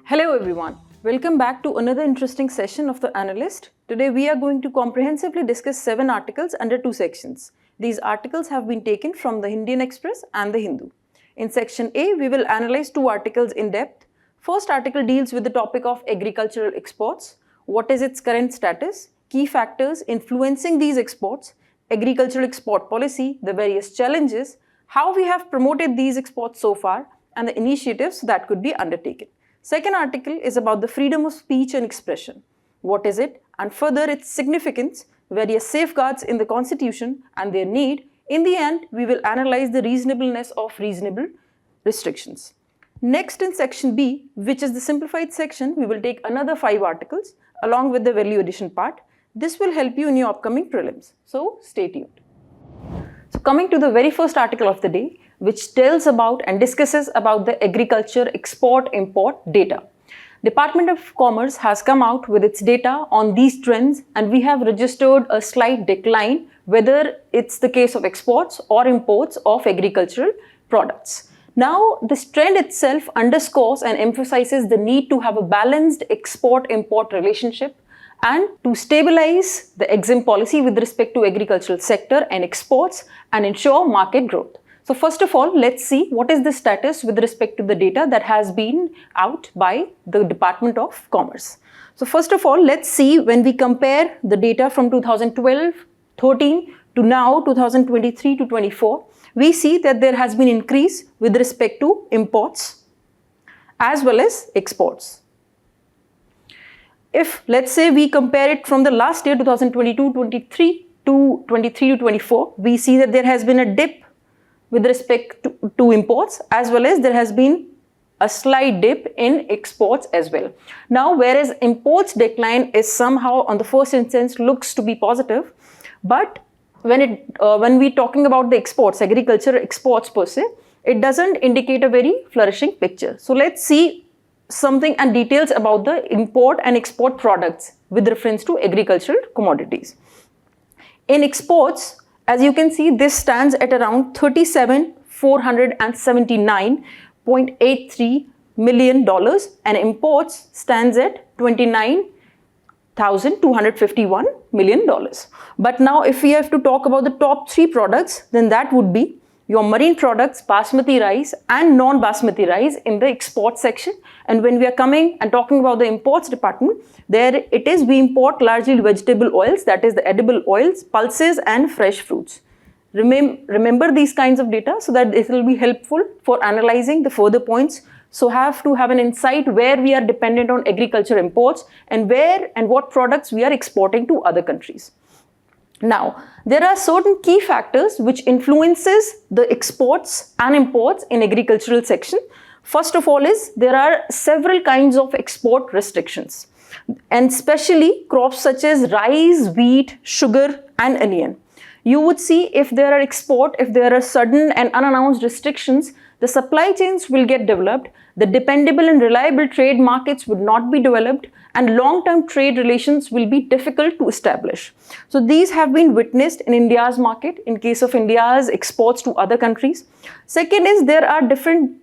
Hello everyone, welcome back to another interesting session of the Analyst. Today we are going to comprehensively discuss 7 articles under 2 sections. These articles have been taken from the Indian Express and the Hindu. In section A, we will analyze 2 articles in depth. First article deals with the topic of agricultural exports. What is its current status? Key factors influencing these exports, agricultural export policy, the various challenges, how we have promoted these exports so far, and the initiatives that could be undertaken. Second article is about the freedom of speech and expression. What is it? And further its significance, various safeguards in the Constitution and their need. In the end, we will analyze the reasonableness of reasonable restrictions. Next in section B, which is the simplified section, we will take another 5 articles along with the value addition part. This will help you in your upcoming prelims. So stay tuned. So coming to the very first article of the day, which tells about and discusses about the agriculture export-import data. Department of Commerce has come out with its data on these trends, and we have registered a slight decline, whether it's the case of exports or imports of agricultural products. Now, this trend itself underscores and emphasizes the need to have a balanced export-import relationship and to stabilize the EXIM policy with respect to agricultural sector and exports and ensure market growth. So first of all, let's see what is the status with respect to the data that has been out by the Department of Commerce. So first of all, let's see when we compare the data from 2012-13 to now 2023 to 24, we see that there has been increase with respect to imports as well as exports. If let's say we compare it from the last year 2022-23 to 23-24, we see that there has been a dip with respect to imports, as well as there has been a slight dip in exports as well. Now, whereas imports decline is somehow on the first instance looks to be positive, but when we're talking about the exports, agriculture exports per se, it doesn't indicate a very flourishing picture. So let's see something and details about the import and export products with reference to agricultural commodities. In exports, as you can see, this stands at around $37,479.83 million, and imports stands at $29,251 million. But now if we have to talk about the top 3 products, then that would be your marine products, basmati rice and non-basmati rice in the export section. And when we are coming and talking about the imports department, there it is, we import largely vegetable oils, that is the edible oils, pulses and fresh fruits. Remember these kinds of data so that it will be helpful for analyzing the further points. So have to have an insight where we are dependent on agriculture imports and where and what products we are exporting to other countries. Now, there are certain key factors which influences the exports and imports in agricultural section. First of all is there are several kinds of export restrictions, and especially crops such as rice, wheat, sugar and onion. You would see if there are sudden and unannounced restrictions, the supply chains will get developed, the dependable and reliable trade markets would not be developed, and long-term trade relations will be difficult to establish. So these have been witnessed in India's market in case of India's exports to other countries. Second is there are different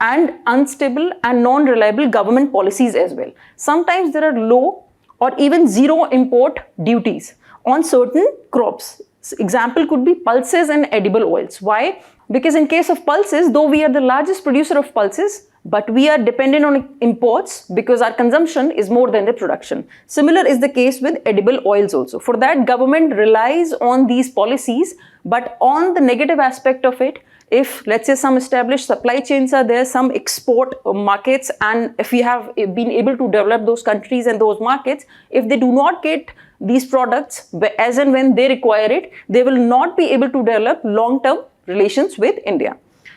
and unstable and non-reliable government policies as well. Sometimes there are low or even zero import duties on certain crops. Example could be pulses and edible oils. Why? Because in case of pulses, though we are the largest producer of pulses, but we are dependent on imports because our consumption is more than the production. Similar is the case with edible oils also. For that, government relies on these policies, but on the negative aspect of it, if let's say some established supply chains are there, some export markets, and if we have been able to develop those countries and those markets, if they do not get these products as and when they require it, they will not be able to develop long-term relations with India.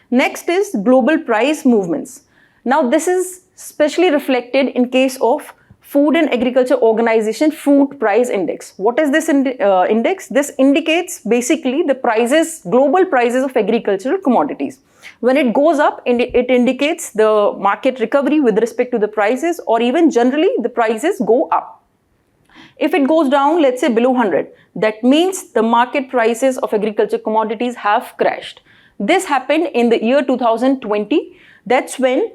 Next is global price movements. Now this is especially reflected in case of Food and Agriculture Organization Food Price Index. What is this index? This indicates basically the prices, global prices of agricultural commodities. When it goes up, it indicates the market recovery with respect to the prices, or even generally the prices go up. If it goes down, let's say below 100, that means the market prices of agriculture commodities have crashed. This happened in the year 2020. That's when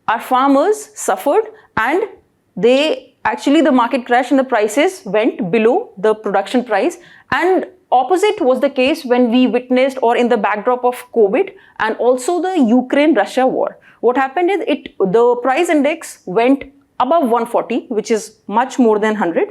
our farmers suffered, and the market crashed and the prices went below the production price. And opposite was the case when we witnessed, or in the backdrop of COVID and also the Ukraine-Russia war. What happened is the price index went above 140, which is much more than 100.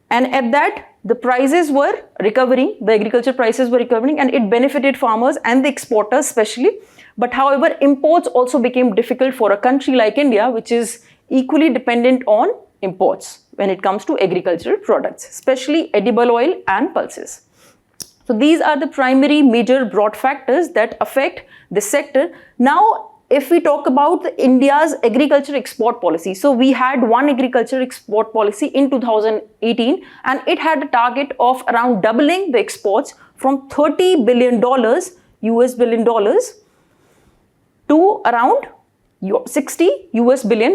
And at that, the prices were recovering, the agriculture prices were recovering, and it benefited farmers and the exporters especially. But however, imports also became difficult for a country like India, which is equally dependent on imports when it comes to agricultural products, especially edible oil and pulses. So these are the primary major broad factors that affect this sector. Now, if we talk about India's agriculture export policy, so we had one agriculture export policy in 2018, and it had a target of around doubling the exports from $30 billion, US billion dollars, to around $60 billion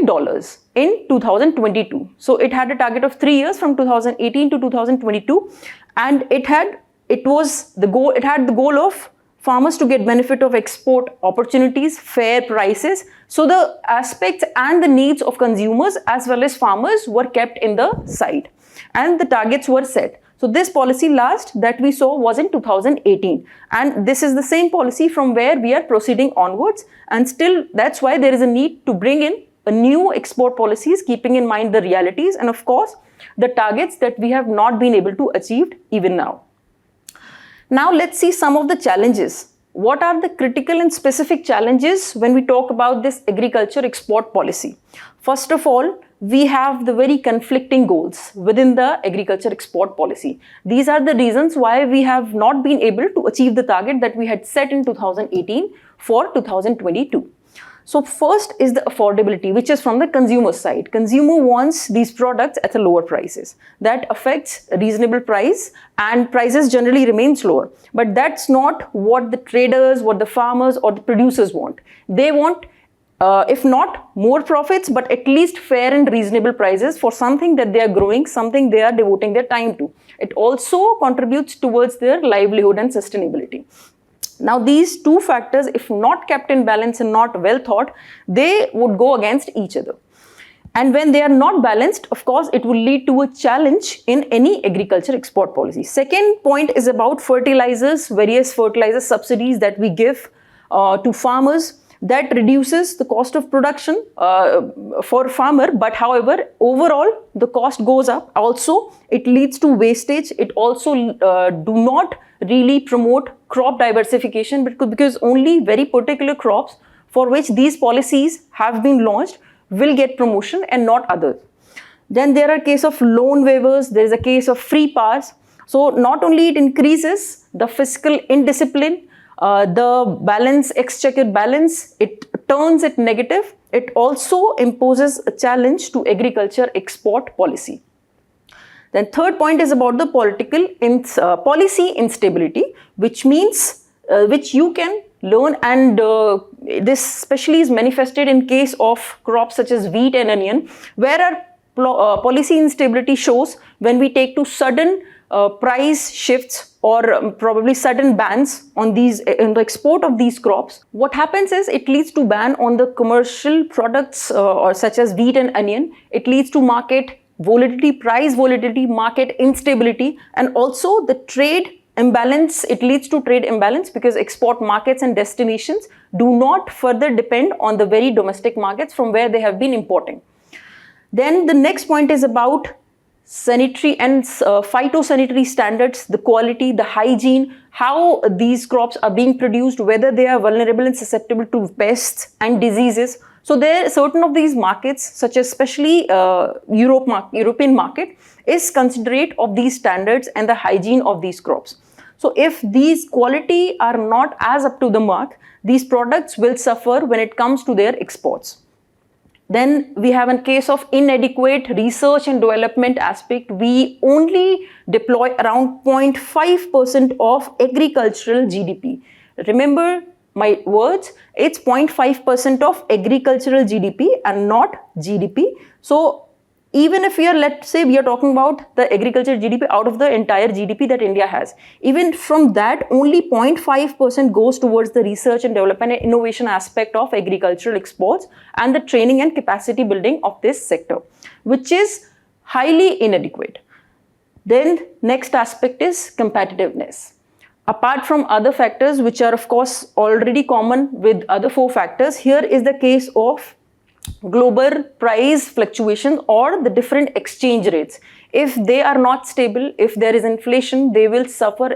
in 2022. So it had a target of 3 years from 2018 to 2022, and it had the goal of farmers to get benefit of export opportunities, fair prices. So the aspects and the needs of consumers as well as farmers were kept in the sight, and the targets were set. So this policy last that we saw was in 2018, and this is the same policy from where we are proceeding onwards, and still that's why there is a need to bring in a new export policies, keeping in mind the realities and of course the targets that we have not been able to achieve even now. Now let's see some of the challenges. What are the critical and specific challenges when we talk about this agriculture export policy? First of all, we have the very conflicting goals within the agriculture export policy. These are the reasons why we have not been able to achieve the target that we had set in 2018 for 2022. So first is the affordability, which is from the consumer side. Consumer wants these products at a lower prices. That affects reasonable price, and prices generally remain lower. But that's not what the traders, what the farmers or the producers want. They want, if not more profits, but at least fair and reasonable prices for something that they are growing, something they are devoting their time to. It also contributes towards their livelihood and sustainability. Now these two factors, if not kept in balance and not well thought, they would go against each other. And when they are not balanced, of course, it will lead to a challenge in any agriculture export policy. Second point is about fertilizers, various fertilizer subsidies that we give to farmers. That reduces the cost of production for farmer, but however, overall the cost goes up. Also, it leads to wastage. It also do not really promote crop diversification, because only very particular crops for which these policies have been launched will get promotion and not others. Then there are case of loan waivers, there is a case of free pass. So not only it increases the fiscal indiscipline, the balance, exchequer balance, it turns it negative. It also imposes a challenge to agriculture export policy. Then third point is about the policy instability, which means, which you can learn, and this especially is manifested in case of crops such as wheat and onion, where our policy instability shows when we take to sudden price shifts or probably sudden bans on the export of these crops. What happens is it leads to ban on the commercial products or such as wheat and onion. It leads to market volatility, price volatility, market instability, and also the trade imbalance. It leads to trade imbalance because export markets and destinations do not further depend on the very domestic markets from where they have been importing. Then the next point is about sanitary and phytosanitary standards, the quality, the hygiene, how these crops are being produced, whether they are vulnerable and susceptible to pests and diseases. So there are certain of these markets, such as especially European market, is considerate of these standards and the hygiene of these crops. So if these quality are not as up to the mark, these products will suffer when it comes to their exports. Then we have a case of inadequate research and development aspect. We only deploy around 0.5% of agricultural GDP. Remember my words, it's 0.5% of agricultural GDP and not GDP. So even if we are, let's say we are talking about the agriculture GDP out of the entire GDP that India has, even from that only 0.5% goes towards the research and development and innovation aspect of agricultural exports and the training and capacity building of this sector, which is highly inadequate. Then next aspect is competitiveness. Apart from other factors which are of course already common with other 4 factors, here is the case of global price fluctuations or the different exchange rates. If they are not stable, if there is inflation, they will suffer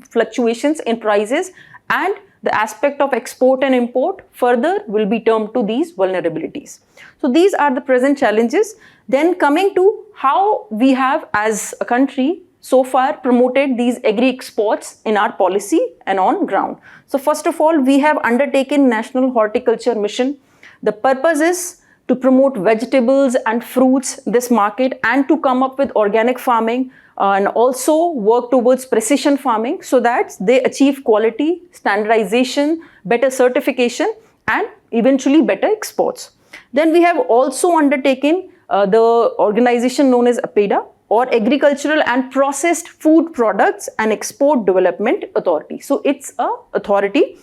fluctuations in prices, and the aspect of export and import further will be termed to these vulnerabilities. So these are the present challenges. Then coming to how we have as a country so far promoted these agri exports in our policy and on ground. So first of all, we have undertaken National Horticulture Mission. The purpose is to promote vegetables and fruits in this market and to come up with organic farming and also work towards precision farming so that they achieve quality, standardization, better certification and eventually better exports. Then we have also undertaken the organization known as APEDA, or Agricultural and Processed Food Products and Export Development Authority. So it's an authority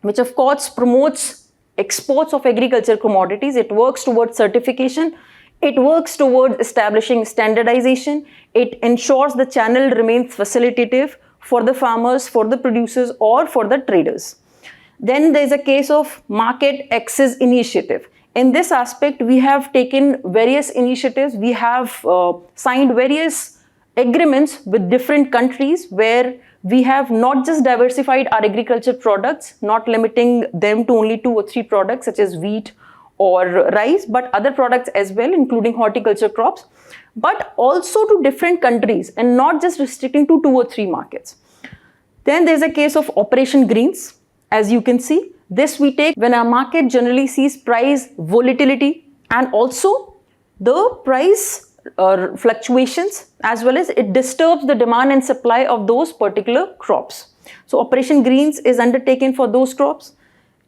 which of course promotes exports of agriculture commodities. It works towards certification, it works towards establishing standardization, it ensures the channel remains facilitative for the farmers, for the producers or for the traders. Then there is a case of market access initiative. In this aspect, we have taken various initiatives, we have signed various agreements with different countries where we have not just diversified our agriculture products, not limiting them to only 2 or 3 products such as wheat or rice, but other products as well, including horticulture crops, but also to different countries and not just restricting to 2 or 3 markets. Then there's a case of Operation Greens. As you can see, this we take when our market generally sees price volatility and also the price fluctuations, as well as it disturbs the demand and supply of those particular crops. So Operation Greens is undertaken for those crops.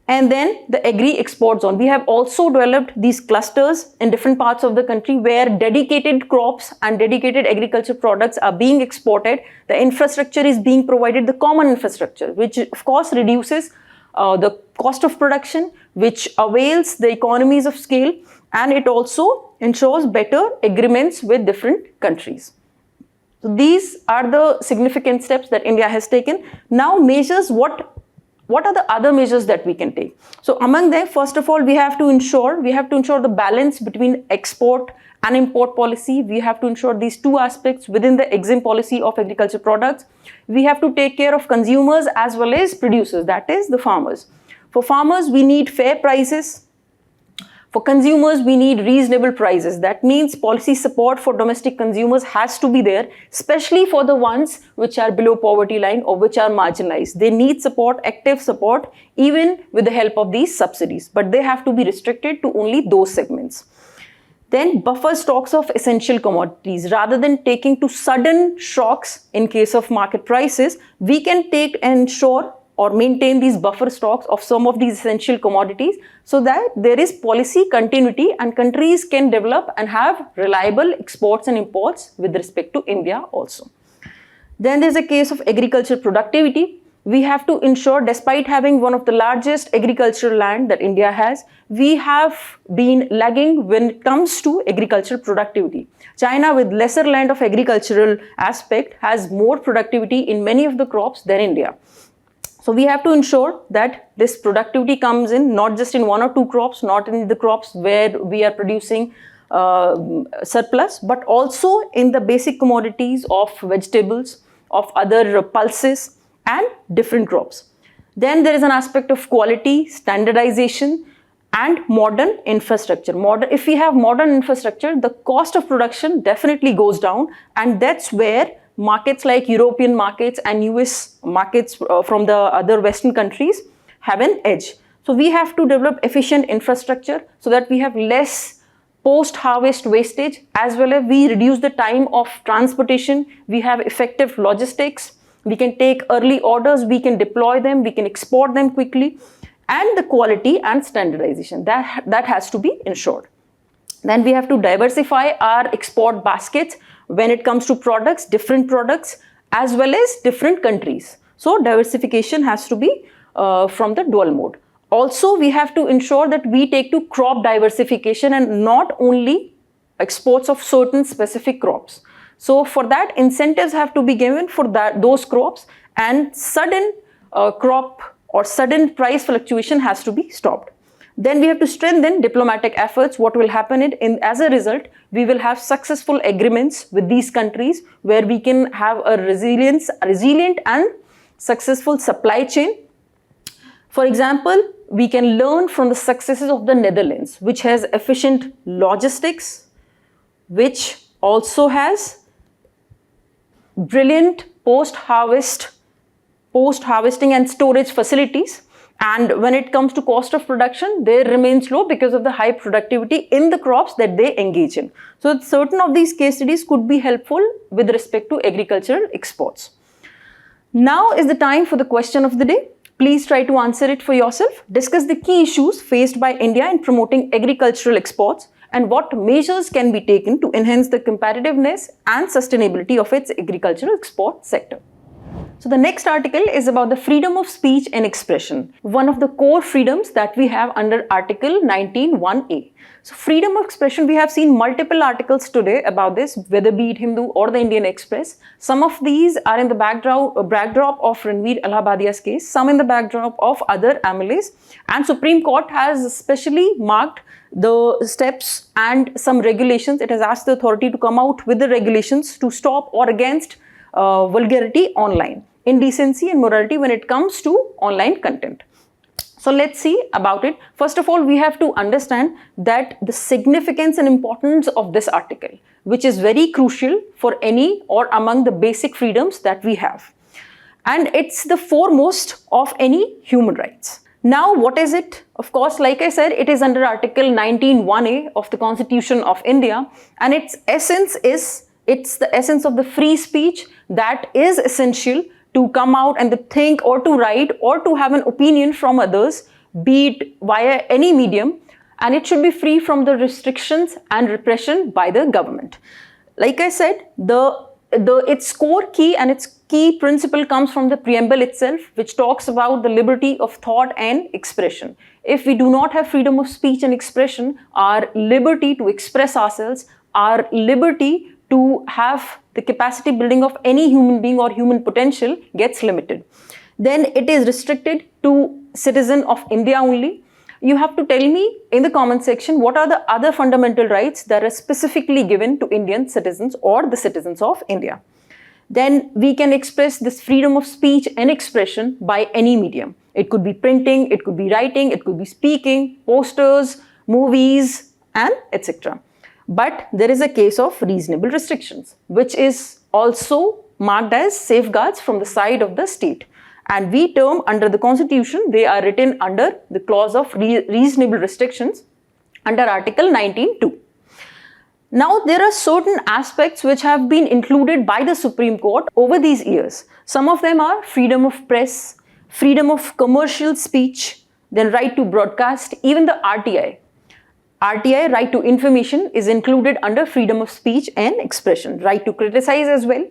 And then the agri export zone. We have also developed these clusters in different parts of the country where dedicated crops and dedicated agriculture products are being exported. The infrastructure is being provided, the common infrastructure, which of course reduces the cost of production, which avails the economies of scale, and it also ensures better agreements with different countries. So these are the significant steps that India has taken. Now measures, what are the other measures that we can take? So among them, first of all, we have to ensure the balance between export and import policy. We have to ensure these 2 aspects within the EXIM policy of agriculture products. We have to take care of consumers as well as producers, that is the farmers. For farmers, we need fair prices. For consumers, we need reasonable prices. That means policy support for domestic consumers has to be there, especially for the ones which are below poverty line or which are marginalized. They need support, active support, even with the help of these subsidies, but they have to be restricted to only those segments. Then buffer stocks of essential commodities. Rather than taking to sudden shocks in case of market prices, we can take and ensure or maintain these buffer stocks of some of these essential commodities so that there is policy continuity and countries can develop and have reliable exports and imports with respect to India also. Then there's a case of agriculture productivity. We have to ensure, despite having one of the largest agricultural land that India has, we have been lagging when it comes to agricultural productivity. China, with lesser land of agricultural aspect, has more productivity in many of the crops than India. So we have to ensure that this productivity comes in not just in 1 or 2 crops, not in the crops where we are producing surplus, but also in the basic commodities of vegetables, of other pulses and different crops. Then there is an aspect of quality, standardization and modern infrastructure. If we have modern infrastructure, the cost of production definitely goes down, and that's where markets like European markets and US markets from the other Western countries have an edge. So we have to develop efficient infrastructure so that we have less post-harvest wastage, as well as we reduce the time of transportation. We have effective logistics. We can take early orders, we can deploy them, we can export them quickly, and the quality and standardization that has to be ensured. Then we have to diversify our export baskets when it comes to products, different products, as well as different countries. So diversification has to be from the dual mode. Also, we have to ensure that we take to crop diversification and not only exports of certain specific crops. So for that, incentives have to be given for those crops, and sudden crop or sudden price fluctuation has to be stopped. Then we have to strengthen diplomatic efforts. What will happen as a result, we will have successful agreements with these countries where we can have a resilient and successful supply chain. For example, we can learn from the successes of the Netherlands, which has efficient logistics, which also has brilliant post-harvesting and storage facilities. And when it comes to cost of production, they remains low because of the high productivity in the crops that they engage in. So certain of these case studies could be helpful with respect to agricultural exports. Now is the time for the question of the day. Please try to answer it for yourself. Discuss the key issues faced by India in promoting agricultural exports and what measures can be taken to enhance the competitiveness and sustainability of its agricultural export sector. So the next article is about the freedom of speech and expression, one of the core freedoms that we have under Article 19(1)(a). So freedom of expression, we have seen multiple articles today about this, whether be it Hindu or the Indian Express. Some of these are in the backdrop of Ranveer Allahabadia's case, some in the backdrop of other MLAs, and Supreme Court has especially marked the steps and some regulations. It has asked the authority to come out with the regulations to stop or against vulgarity online, indecency and morality when it comes to online content. So let's see about it. First of all, we have to understand that the significance and importance of this article, which is very crucial for any or among the basic freedoms that we have. And it's the foremost of any human rights. Now, what is it? Of course, like I said, it is under Article 19(1)(a) of the Constitution of India, and its essence is, it's the essence of the free speech that is essential to come out and to think or to write or to have an opinion from others, be it via any medium, and it should be free from the restrictions and repression by the government. Like I said, its core key and its key principle comes from the preamble itself, which talks about the liberty of thought and expression. If we do not have freedom of speech and expression, our liberty to express ourselves, our liberty to have the capacity building of any human being or human potential gets limited. Then it is restricted to citizen of India only. You have to tell me in the comment section what are the other fundamental rights that are specifically given to Indian citizens or the citizens of India. Then we can express this freedom of speech and expression by any medium. It could be printing, it could be writing, it could be speaking, posters, movies, and etc. But there is a case of reasonable restrictions, which is also marked as safeguards from the side of the state. And we term under the Constitution, they are written under the clause of reasonable restrictions under Article 19(2). Now, there are certain aspects which have been included by the Supreme Court over these years. Some of them are freedom of press, freedom of commercial speech, then right to broadcast, even the RTI. RTI, right to information, is included under freedom of speech and expression. Right to criticize as well,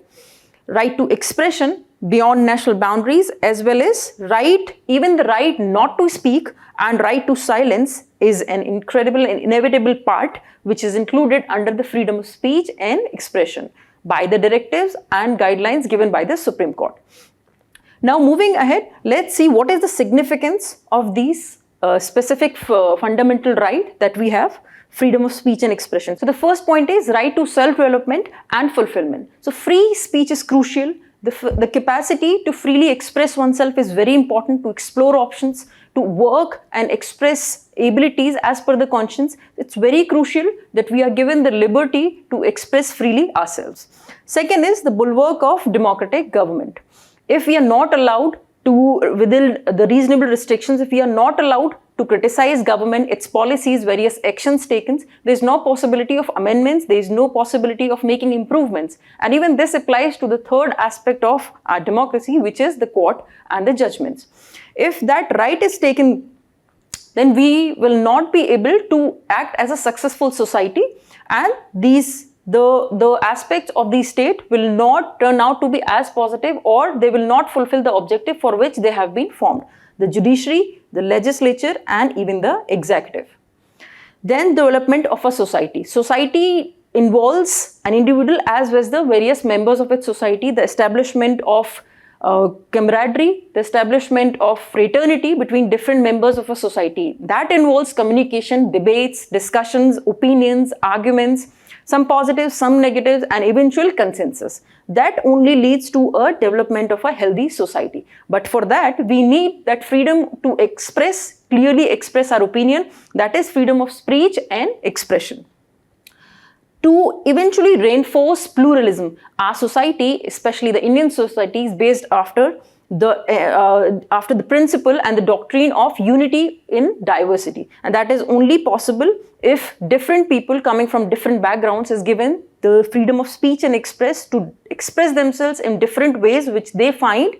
right to expression beyond national boundaries, as well as even the right not to speak and right to silence is an incredible and inevitable part which is included under the freedom of speech and expression by the directives and guidelines given by the Supreme Court. Now, moving ahead, let's see what is the significance of these specific fundamental right that we have, freedom of speech and expression. So the first point is right to self-development and fulfillment. So free speech is crucial. The capacity to freely express oneself is very important, to explore options, to work and express abilities as per the conscience. It's very crucial that we are given the liberty to express freely ourselves. Second is the bulwark of democratic government. If we are not allowed to, within the reasonable restrictions, if we are not allowed to criticize government, its policies, various actions taken, there is no possibility of amendments, there is no possibility of making improvements. And even this applies to the third aspect of our democracy, which is the court and the judgments. If that right is taken, then we will not be able to act as a successful society, and the aspects of the state will not turn out to be as positive, or they will not fulfill the objective for which they have been formed: the judiciary, the legislature, and even the executive. Then development of a society. Society involves an individual as well as the various members of its society, the establishment of camaraderie, the establishment of fraternity between different members of a society. That involves communication, debates, discussions, opinions, arguments, some positives, some negatives, and eventual consensus. That only leads to a development of a healthy society. But for that, we need that freedom to express, clearly express our opinion, that is freedom of speech and expression. To eventually reinforce pluralism, our society, especially the Indian society, is based after the principle and the doctrine of unity in diversity, and that is only possible if different people coming from different backgrounds is given the freedom of speech and to express themselves in different ways which they find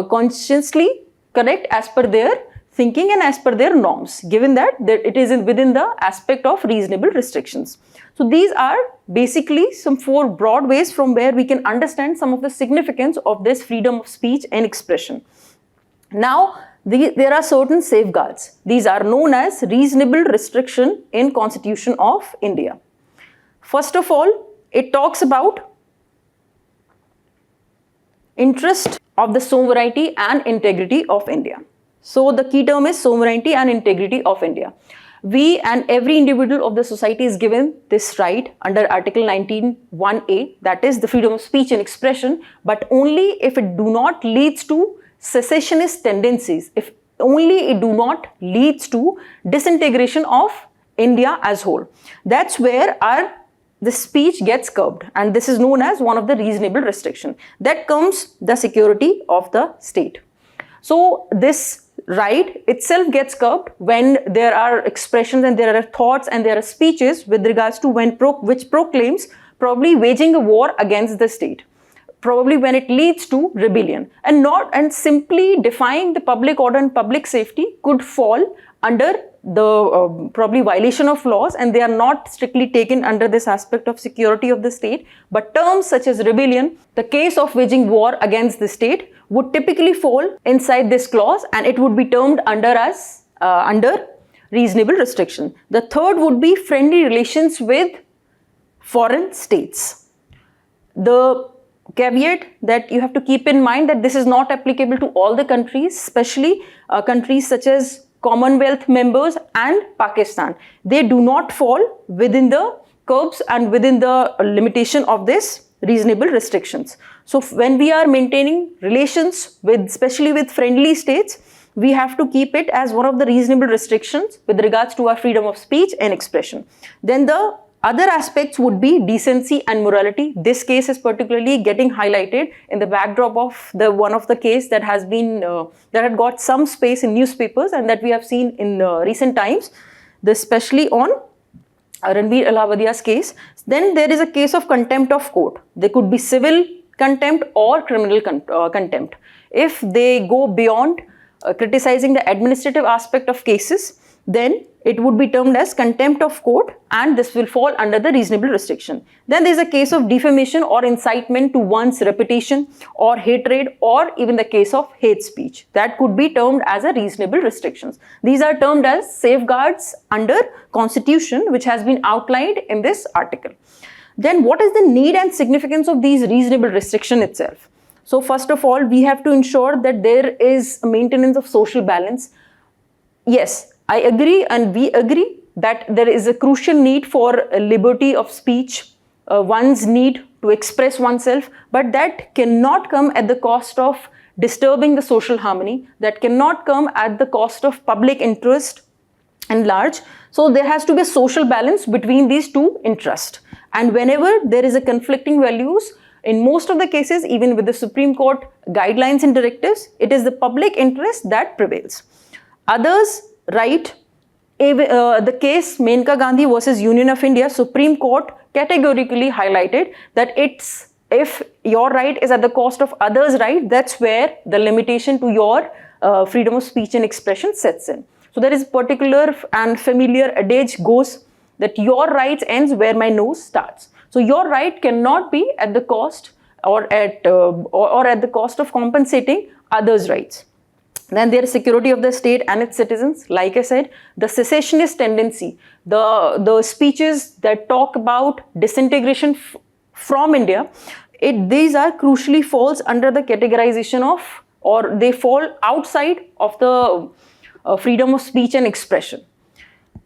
consciously correct as per their thinking and as per their norms, given that it is within the aspect of reasonable restrictions. So these are basically some 4 broad ways from where we can understand some of the significance of this freedom of speech and expression. Now, there are certain safeguards. These are known as reasonable restriction in Constitution of India. First of all, it talks about interest of the sovereignty and integrity of India. So the key term is sovereignty and integrity of India. We and every individual of the society is given this right under Article 19(1)(a), that is the freedom of speech and expression, but only if it do not leads to secessionist tendencies, if only it do not leads to disintegration of India as whole. That's where the speech gets curbed, and this is known as one of the reasonable restriction. That comes the security of the state. So this right itself gets curbed when there are expressions and there are thoughts and there are speeches with regards to which proclaims probably waging a war against the state, probably when it leads to rebellion, and simply defying the public order and public safety could fall under the probably violation of laws, and they are not strictly taken under this aspect of security of the state. But terms such as rebellion, the case of waging war against the state, would typically fall inside this clause, and it would be termed under reasonable restriction. The third would be friendly relations with foreign states. The caveat that you have to keep in mind that this is not applicable to all the countries, especially countries such as Commonwealth members and Pakistan. They do not fall within the curbs and within the limitation of this reasonable restrictions. So when we are maintaining relations especially with friendly states, we have to keep it as one of the reasonable restrictions with regards to our freedom of speech and expression. Then the other aspects would be decency and morality. This case is particularly getting highlighted in the backdrop of one of the case that has been that had got some space in newspapers and that we have seen in recent times, especially on Ranveer Alawadia's case. Then there is a case of contempt of court. There could be civil contempt or criminal contempt. If they go beyond criticizing the administrative aspect of cases, then it would be termed as contempt of court, and this will fall under the reasonable restriction. Then there is a case of defamation or incitement to one's reputation or hatred, or even the case of hate speech. That could be termed as a reasonable restrictions. These are termed as safeguards under Constitution, which has been outlined in this article. Then what is the need and significance of these reasonable restriction itself? So first of all, we have to ensure that there is a maintenance of social balance. Yes, I agree, and we agree that there is a crucial need for liberty of speech, one's need to express oneself, but that cannot come at the cost of disturbing the social harmony. That cannot come at the cost of public interest and large. So there has to be a social balance between these two interests. And whenever there is a conflicting values, in most of the cases, even with the Supreme Court guidelines and directives, it is the public interest that prevails. Others, right, the case Menka Gandhi versus Union of India, Supreme Court categorically highlighted that if your right is at the cost of others' right, that's where the limitation to your freedom of speech and expression sets in. So there is particular and familiar adage goes that your rights ends where my nose starts. So your right cannot be at the cost or at the cost of compensating others' rights. Then there is security of the state and its citizens. Like I said, the secessionist tendency, the speeches that talk about disintegration from India, these are crucially falls under the categorization of, or they fall outside of the freedom of speech and expression.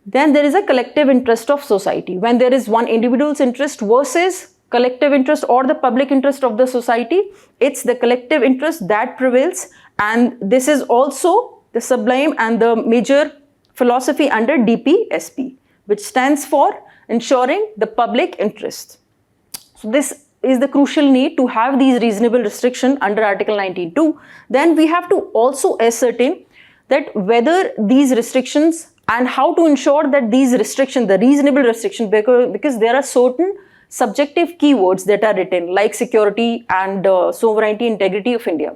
Then there is a collective interest of society. When there is one individual's interest versus collective interest or the public interest of the society, it's the collective interest that prevails. And this is also the sublime and the major philosophy under DPSP, which stands for ensuring the public interest. So this is the crucial need to have these reasonable restrictions under Article 19(2). Then we have to also ascertain that whether these restrictions and how to ensure that these restrictions, the reasonable restrictions, because there are certain subjective keywords that are written like security and sovereignty, integrity of India,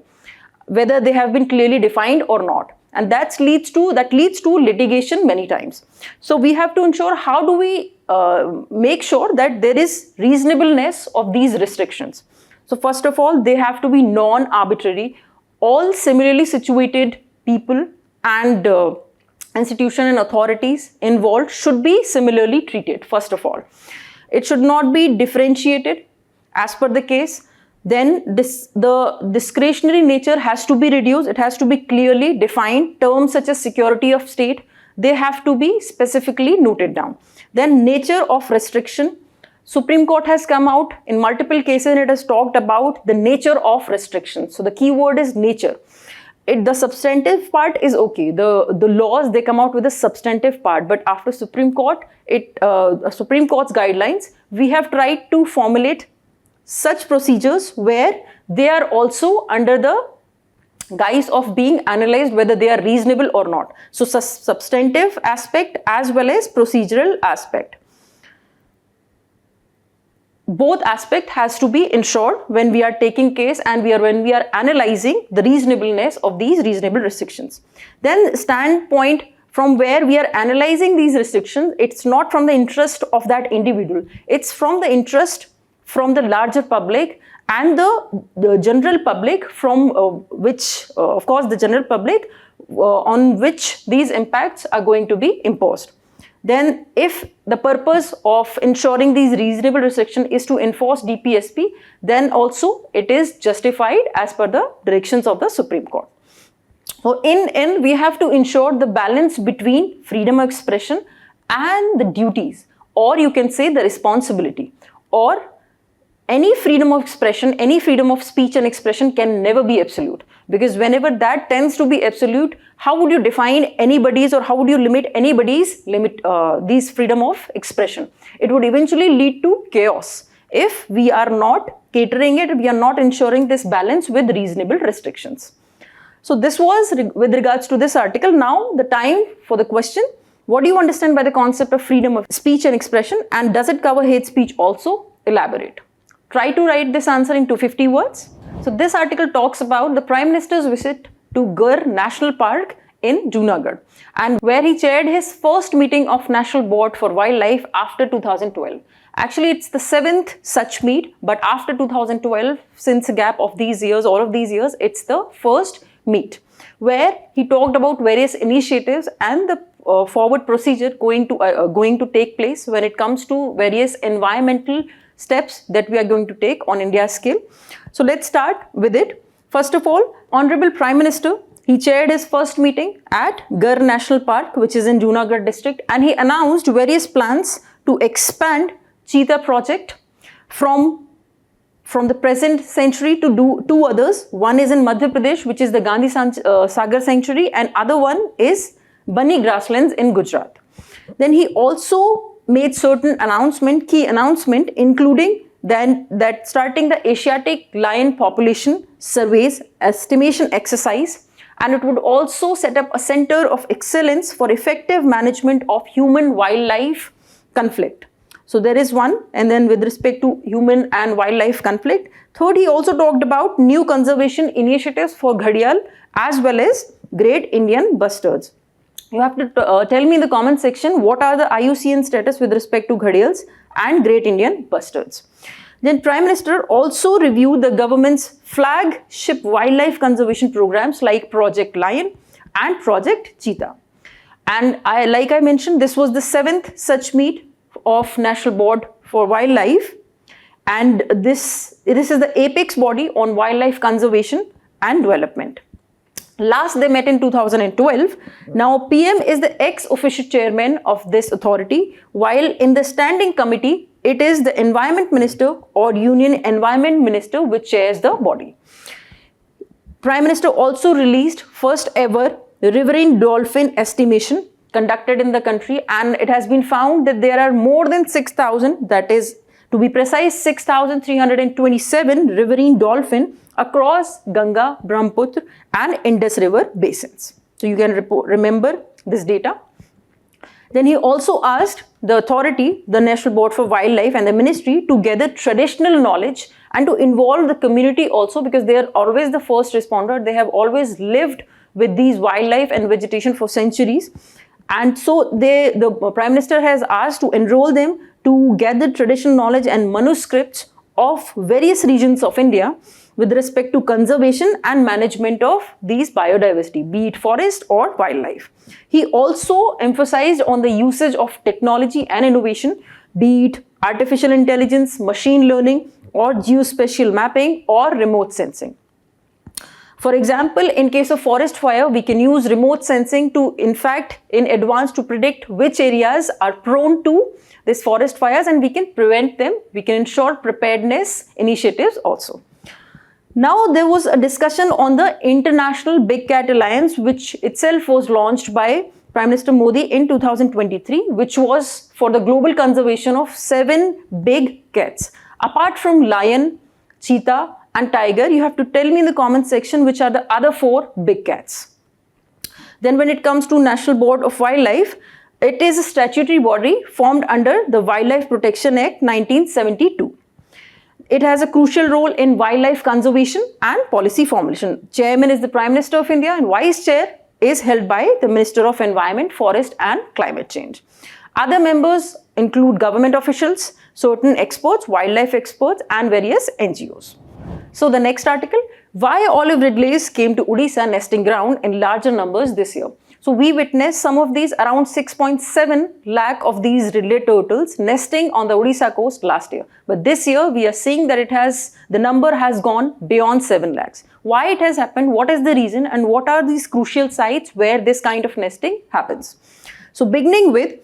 whether they have been clearly defined or not, and that leads to litigation many times. So we have to ensure how do we make sure that there is reasonableness of these restrictions. So first of all, they have to be non-arbitrary. All similarly situated people and institution and authorities involved should be similarly treated. First of all, it should not be differentiated as per the case. Then the discretionary nature has to be reduced. It has to be clearly defined. Terms such as security of state, they have to be specifically noted down. Then nature of restriction. Supreme Court has come out in multiple cases and it has talked about the nature of restriction. So the key word is nature. The substantive part is okay. The laws, they come out with a substantive part, but after Supreme Court, Supreme Court's guidelines, we have tried to formulate such procedures where they are also under the guise of being analyzed whether they are reasonable or not. So substantive aspect as well as procedural aspect. Both aspect has to be ensured when we are taking case and when we are analyzing the reasonableness of these reasonable restrictions. Then standpoint from where we are analyzing these restrictions, it's not from the interest of that individual. It's from the interest from the larger public and the general public from which, of course, the general public on which these impacts are going to be imposed. Then if the purpose of ensuring these reasonable restrictions is to enforce DPSP, then also it is justified as per the directions of the Supreme Court. So in we have to ensure the balance between freedom of expression and the duties, or you can say the responsibility, or any freedom of expression, any freedom of speech and expression can never be absolute, because whenever that tends to be absolute, how would you define anybody's or how would you limit anybody's these freedom of expression? It would eventually lead to chaos if we are not catering it, we are not ensuring this balance with reasonable restrictions. So this was with regards to this article. Now the time for the question. What do you understand by the concept of freedom of speech and expression, and does it cover hate speech also? Elaborate. Try to write this answer in 250 words. So this article talks about the Prime Minister's visit to Gar National Park in Junagadh, and where he chaired his first meeting of National Board for Wildlife after 2012. Actually, it's the 7th such meet, but after 2012, since a gap of these years, all of these years, it's the first meet, where he talked about various initiatives and the forward procedure going to take place when it comes to various environmental steps that we are going to take on India's scale. So let's start with it. First of all, Honorable Prime Minister, he chaired his first meeting at Gar National Park, which is in Junagadh district, and he announced various plans to expand cheetah project from the present sanctuary to do 2 others. One is in Madhya Pradesh, which is the Gandhi Sagar Sanctuary, and other one is Bunny Grasslands in Gujarat. Then he also made certain key announcement, including then that starting the Asiatic lion population surveys estimation exercise, and it would also set up a center of excellence for effective management of human-wildlife conflict. So there is one, and then with respect to human and wildlife conflict. Third, he also talked about new conservation initiatives for ghadial as well as great Indian bustards. You have to tell me in the comment section what are the IUCN status with respect to gharials and Great Indian Bustards. Then Prime Minister also reviewed the government's flagship wildlife conservation programs like Project Lion and Project Cheetah. And like I mentioned, this was the 7th such meet of National Board for Wildlife, and this is the apex body on wildlife conservation and development. Last they met in 2012. Now PM is the ex-officio chairman of this authority, while in the standing committee, it is the Environment Minister or Union Environment Minister which chairs the body. Prime Minister also released first ever riverine dolphin estimation conducted in the country, and it has been found that there are more than 6,000, that is to be precise 6,327 riverine dolphin across Ganga, Brahmaputra and Indus River basins. So you can remember this data. Then he also asked the authority, the National Board for Wildlife and the ministry to gather traditional knowledge and to involve the community also, because they are always the first responder. They have always lived with these wildlife and vegetation for centuries. And so the Prime Minister has asked to enroll them to gather traditional knowledge and manuscripts of various regions of India with respect to conservation and management of these biodiversity, be it forest or wildlife. He also emphasized on the usage of technology and innovation, be it artificial intelligence, machine learning, or geospatial mapping or remote sensing. For example, in case of forest fire, we can use remote sensing to, in fact, in advance to predict which areas are prone to these forest fires, and we can prevent them. We can ensure preparedness initiatives also. Now, there was a discussion on the International Big Cat Alliance, which itself was launched by Prime Minister Modi in 2023, which was for the global conservation of 7 big cats. Apart from lion, cheetah and tiger, you have to tell me in the comment section which are the other 4 big cats. Then when it comes to National Board of Wildlife, it is a statutory body formed under the Wildlife Protection Act 1972. It has a crucial role in wildlife conservation and policy formulation. Chairman is the Prime Minister of India and Vice Chair is held by the Minister of Environment, Forest and Climate Change. Other members include government officials, certain experts, wildlife experts and various NGOs. So the next article, why olive ridleys came to Odisha nesting ground in larger numbers this year. So we witnessed some of these, around 6.7 lakh of these ridley turtles nesting on the Odisha coast last year. But this year we are seeing that the number has gone beyond 7 lakhs. Why it has happened, what is the reason, and what are these crucial sites where this kind of nesting happens. So beginning with,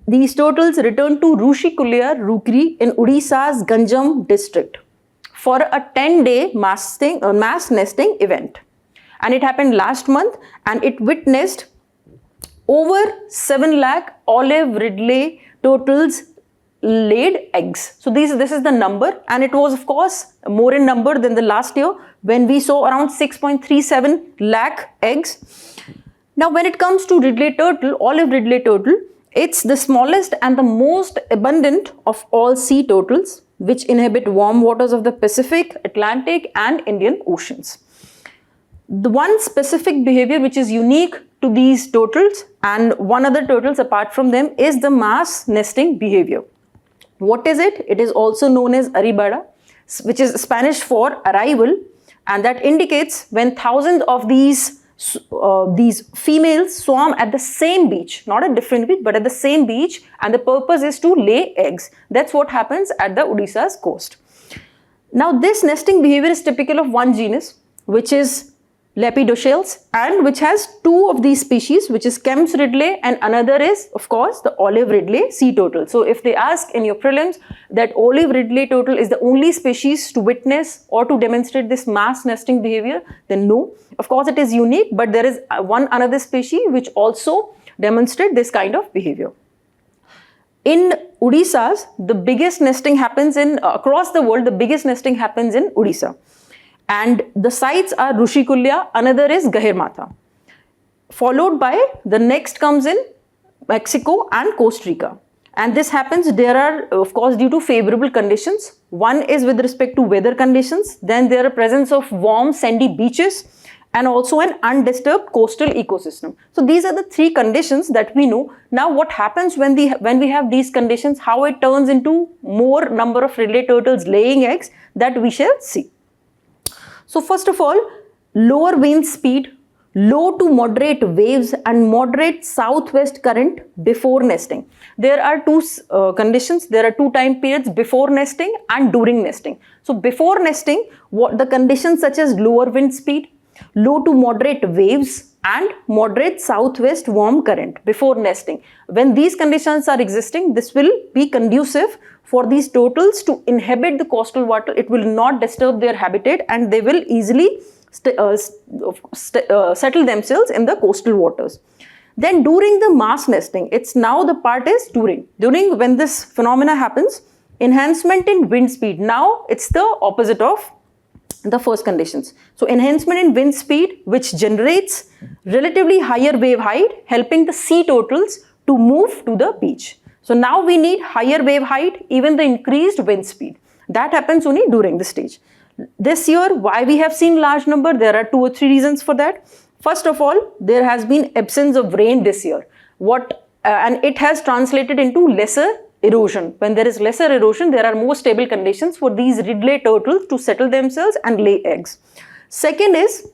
these turtles returned to Rushikulia, Rukri in Odisha's Ganjam district for a 10-day mass nesting event. And it happened last month, and it witnessed over 7 lakh olive ridley turtles laid eggs. So this is the number, and it was of course more in number than the last year when we saw around 6.37 lakh eggs. Now when it comes to ridley turtle, olive ridley turtle, it's the smallest and the most abundant of all sea turtles, which inhabit warm waters of the Pacific, Atlantic and Indian Oceans. The one specific behavior which is unique to these turtles and one other turtles apart from them is the mass nesting behavior. What is it? It is also known as arribada, which is Spanish for arrival, and that indicates when thousands of these females swarm at the same beach, not a different beach, but at the same beach, and the purpose is to lay eggs. That's what happens at the Odisha's coast. Now, this nesting behavior is typical of one genus, which is Lepidosceles, and which has 2 of these species, which is Kemp's ridley and another is, of course, the olive ridley sea turtle. So, if they ask in your prelims that olive ridley turtle is the only species to witness or to demonstrate this mass nesting behavior, then no. Of course, it is unique, but there is another species which also demonstrate this kind of behavior. In Odisha, the biggest nesting happens across the world, the biggest nesting happens in Odisha. And the sites are Rushikulia, another is Gahirmatha. Followed by, the next comes in Mexico and Costa Rica. And this happens, there are of course due to favorable conditions. One is with respect to weather conditions, then there are presence of warm sandy beaches and also an undisturbed coastal ecosystem. So these are the three conditions that we know. Now what happens when we have these conditions, how it turns into more number of Ridley turtles laying eggs, that we shall see. So first of all, lower wind speed, low to moderate waves and moderate southwest current before nesting. There are two conditions, there are two time periods, before nesting and during nesting. So before nesting, what the conditions such as lower wind speed, low to moderate waves and moderate southwest warm current before nesting. When these conditions are existing, this will be conducive for these turtles to inhabit the coastal water. It will not disturb their habitat and they will easily settle themselves in the coastal waters. Then during the mass nesting, it's now the part is during when this phenomena happens, enhancement in wind speed. Now it's the opposite of the first conditions. So enhancement in wind speed, which generates relatively higher wave height, helping the sea turtles to move to the beach. So now we need higher wave height, even the increased wind speed. That happens only during this stage. This year, why we have seen large number? There are 2 or 3 reasons for that. First of all, there has been absence of rain this year. And it has translated into lesser erosion. When there is lesser erosion, there are more stable conditions for these Ridley turtles to settle themselves and lay eggs. Second is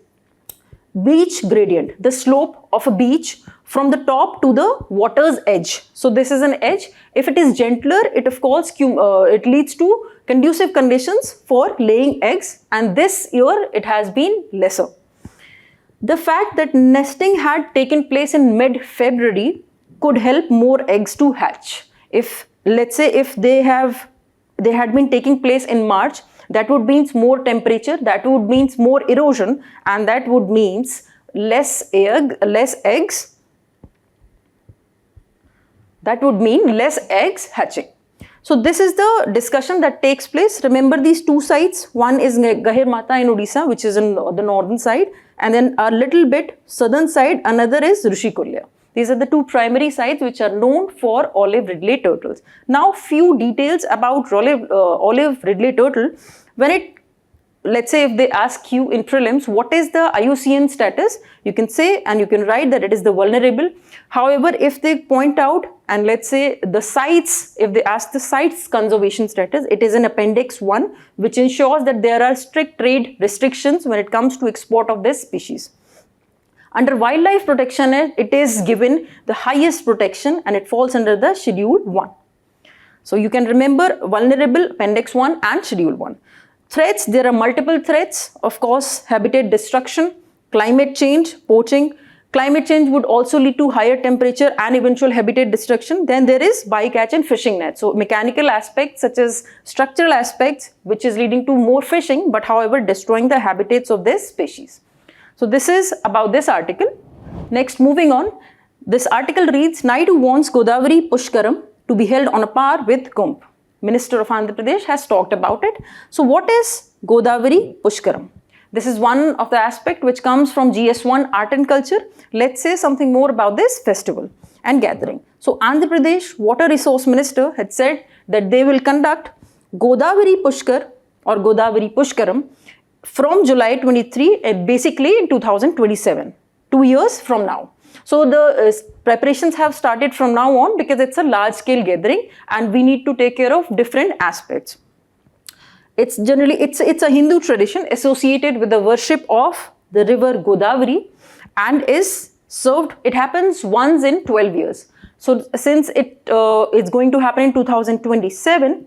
beach gradient, the slope of a beach from the top to the water's edge. So this is an edge. If it is gentler, it of course it leads to conducive conditions for laying eggs, and this year it has been lesser. The fact that nesting had taken place in mid-February could help more eggs to hatch. If let's say if they had been taking place in March, that would mean more temperature, that would mean more erosion, and that would mean less eggs. That would mean less eggs hatching. So this is the discussion that takes place. Remember these two sites. One is Gahirmata in Odisha, which is in the northern side, and then a little bit southern side, another is Rishikulya. These are the two primary sites which are known for olive Ridley turtles. Now few details about olive Ridley turtle. Let's say if they ask you in prelims, what is the IUCN status? You can say and you can write that it is the vulnerable. However, if they point out and let's say the sites, if they ask the sites conservation status, it is in Appendix 1, which ensures that there are strict trade restrictions when it comes to export of this species. Under Wildlife Protection Act, it is given the highest protection and it falls under the Schedule 1. So you can remember vulnerable, Appendix 1 and Schedule 1. Threats, there are multiple threats, of course, habitat destruction, climate change, poaching. Climate change would also lead to higher temperature and eventual habitat destruction. Then there is bycatch and fishing net. So mechanical aspects such as structural aspects, which is leading to more fishing, but however destroying the habitats of this species. So this is about this article. Next, moving on. This article reads, Naidu wants Godavari Pushkaram to be held on a par with Kumbh. Minister of Andhra Pradesh has talked about it. So what is Godavari Pushkaram? This is one of the aspects which comes from GS1 Art and Culture. Let's say something more about this festival and gathering. So Andhra Pradesh Water Resource Minister had said that they will conduct Godavari Pushkar or Godavari Pushkaram from July 23 and basically in 2027, 2 years from now. So the preparations have started from now on because it's a large scale gathering and we need to take care of different aspects. It's a Hindu tradition associated with the worship of the river Godavari and is served, it happens once in 12 years. So since it's going to happen in 2027,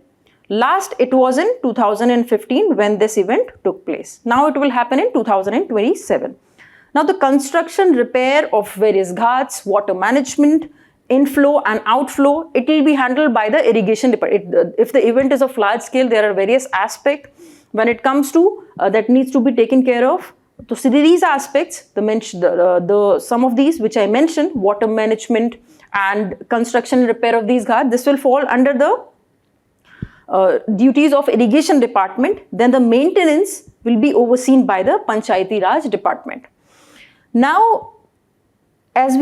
last it was in 2015 when this event took place. Now it will happen in 2027. Now the construction, repair of various ghats, water management, inflow and outflow, it will be handled by the irrigation department. If the event is of large scale, there are various aspects when it comes to that needs to be taken care of. So see these aspects, some of these which I mentioned, water management and construction repair of these ghats, this will fall under the duties of irrigation department. Then the maintenance will be overseen by the Panchayati Raj department. Now, as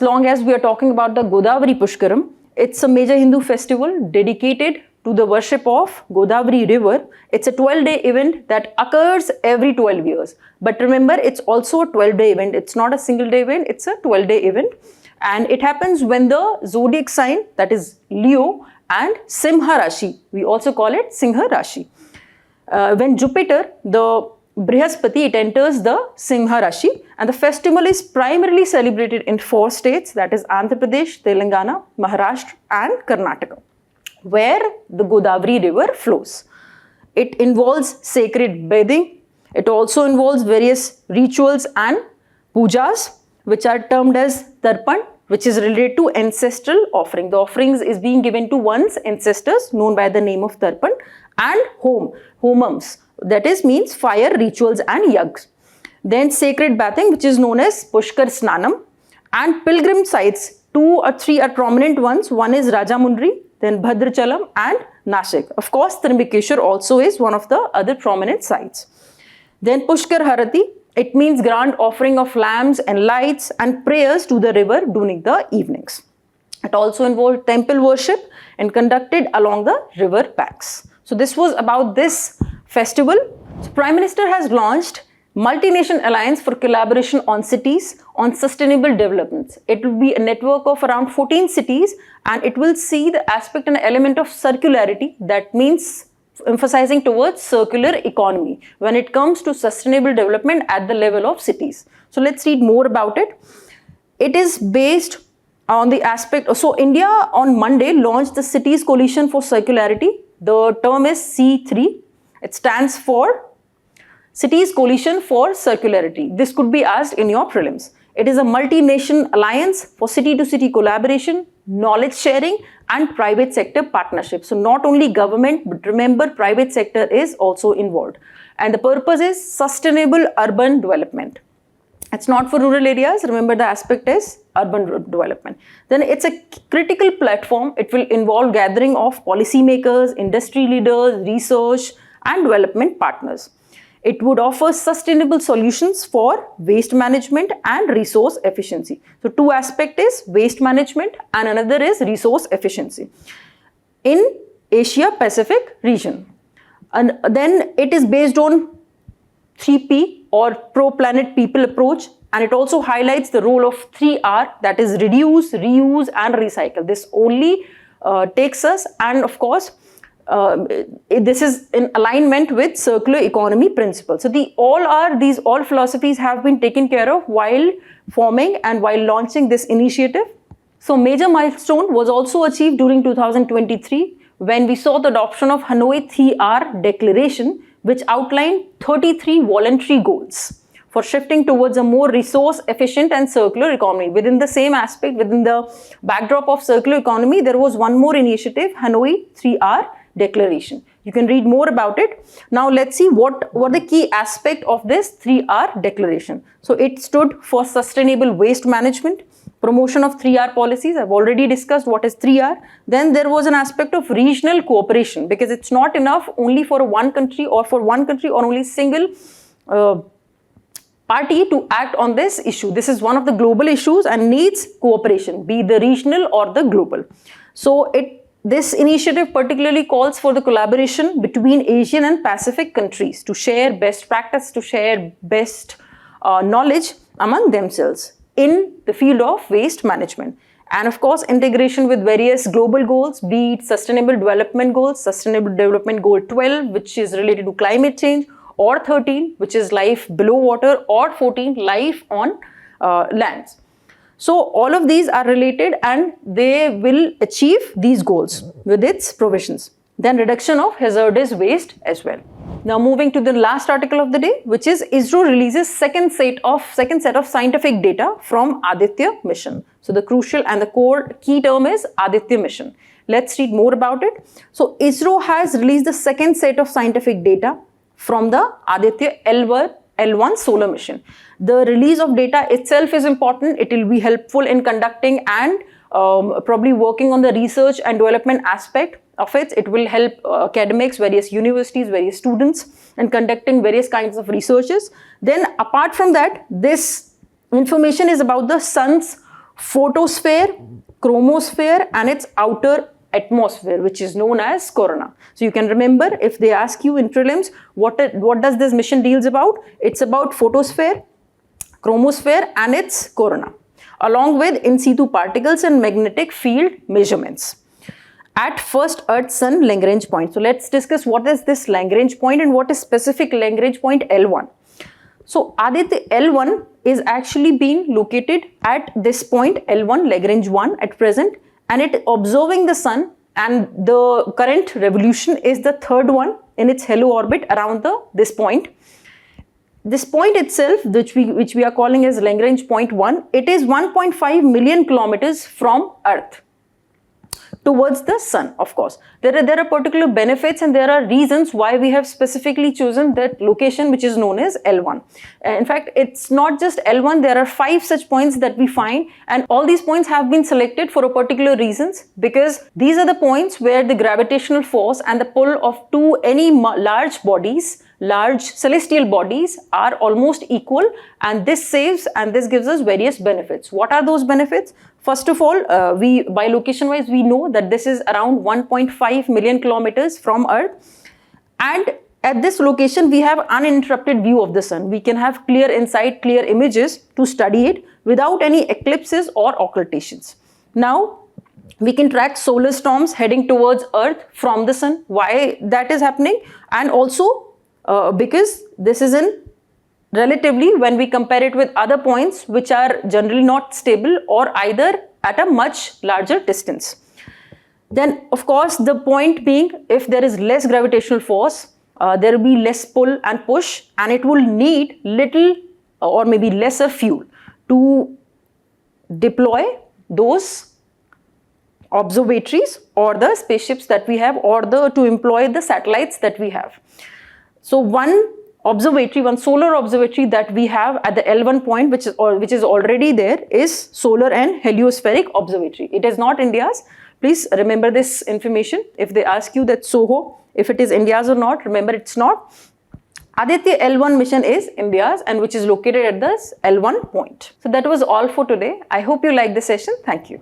long as we are talking about the Godavari Pushkaram, it's a major Hindu festival dedicated to the worship of Godavari river. It's a 12-day event that occurs every 12 years. But remember, it's also a 12-day event. It's not a single day event, it's a 12-day event. And it happens when the zodiac sign, that is Leo, and Simha Rashi, we also call it Singha Rashi. When Jupiter, the Brihaspati, it enters the Simha Rashi, and the festival is primarily celebrated in 4 states, that is Andhra Pradesh, Telangana, Maharashtra and Karnataka, where the Godavari river flows. It involves sacred bathing. It also involves various rituals and pujas, which are termed as tarpan, which is related to ancestral offering. The offerings is being given to one's ancestors, known by the name of tarpan, and homams, that is means fire rituals and yags. Then sacred bathing, which is known as Pushkar Snanam, and pilgrim sites, 2 or 3 are prominent ones. One is Rajamundry, then Bhadrachalam and Nashik. Of course, Trimbakeshwar also is one of the other prominent sites. Then Pushkar Harati, it means grand offering of lamps and lights and prayers to the river during the evenings. It also involved temple worship and conducted along the river banks. So this was about this festival. So Prime Minister has launched Multi-Nation Alliance for Collaboration on Cities on Sustainable Developments. It will be a network of around 14 cities, and it will see the aspect and element of circularity, that means emphasizing towards circular economy when it comes to sustainable development at the level of cities. So let's read more about it. It is based on the aspect, so India on Monday launched the Cities Coalition for Circularity. The term is C3. It stands for Cities Coalition for Circularity. This could be asked in your prelims. It is a multi-nation alliance for city-to-city collaboration, knowledge sharing and private sector partnership. So not only government, but remember private sector is also involved. And the purpose is sustainable urban development. It's not for rural areas. Remember, the aspect is urban development. Then it's a critical platform. It will involve gathering of policymakers, industry leaders, research and development partners. It would offer sustainable solutions for waste management and resource efficiency. So two aspects is waste management and another is resource efficiency in Asia Pacific region. And then it is based on 3P or pro-planet people approach, and it also highlights the role of 3R, that is reduce, reuse and recycle. This only takes us, and of course this is in alignment with circular economy principles. So these all philosophies have been taken care of while forming and while launching this initiative. So major milestone was also achieved during 2023 when we saw the adoption of Hanoi 3R Declaration, which outlined 33 voluntary goals for shifting towards a more resource efficient and circular economy. Within the same aspect, within the backdrop of circular economy, there was one more initiative, Hanoi 3R Declaration. You can read more about it. Now let's see what were the key aspects of this 3R Declaration. So it stood for sustainable waste management, promotion of 3R policies. I've already discussed what is 3R. Then there was an aspect of regional cooperation, because it's not enough only for one country or only single party to act on this issue. This is one of the global issues and needs cooperation, be the regional or the global. So this initiative particularly calls for the collaboration between Asian and Pacific countries to share best practice, to share best knowledge among themselves in the field of waste management. And of course, integration with various global goals, be it Sustainable Development Goals, Sustainable Development Goal 12, which is related to climate change, or 13, which is life below water, or 14, life on lands. So all of these are related and they will achieve these goals with its provisions. Then reduction of hazardous waste as well. Now moving to the last article of the day, which is ISRO releases second set of scientific data from Aditya Mission. So the crucial and the core key term is Aditya Mission. Let's read more about it. So ISRO has released the second set of scientific data from the Aditya L1 solar mission. The release of data itself is important. It will be helpful in conducting and probably working on the research and development aspect of it. It will help academics, various universities, various students in conducting various kinds of researches. Then apart from that, this information is about the sun's photosphere, chromosphere and its outer atmosphere, which is known as corona. So you can remember, if they ask you in prelims, what does this mission deals about? It's about photosphere, chromosphere and its corona, along with in situ particles and magnetic field measurements at first Earth-Sun Lagrange point. So let's discuss what is this Lagrange point and what is specific Lagrange point L1. So Aditya, L1 is actually being located at this point L1 Lagrange 1 at present, and it observing the sun, and the current revolution is the third one in its halo orbit around this point. This point itself, which we are calling as Lagrange point 1, it is 1.5 million kilometers from Earth towards the sun. Of course, there are particular benefits and there are reasons why we have specifically chosen that location, which is known as L1. In fact, it's not just L1, there are 5 such points that we find, and all these points have been selected for a particular reasons, because these are the points where the gravitational force and the pull of any large bodies, large celestial bodies, are almost equal, and this gives us various benefits. What are those benefits? First of all, by location wise, we know that this is around 1.5 million kilometers from Earth, and at this location we have uninterrupted view of the sun. We can have clear insight, clear images to study it without any eclipses or occultations. Now we can track solar storms heading towards Earth from the sun. Why that is happening? And also because this is in relatively, when we compare it with other points which are generally not stable or either at a much larger distance. Then of course the point being, if there is less gravitational force, there will be less pull and push, and it will need little or maybe lesser fuel to deploy those observatories or the spaceships that we have, or to employ the satellites that we have. So one solar observatory that we have at the L1 point, which is already there, is Solar and Heliospheric Observatory. It is not India's. Please remember this information. If they ask you that SOHO, if it is India's or not, remember it's not. Aditya L1 mission is India's, and which is located at this L1 point. So that was all for today. I hope you liked the session. Thank you.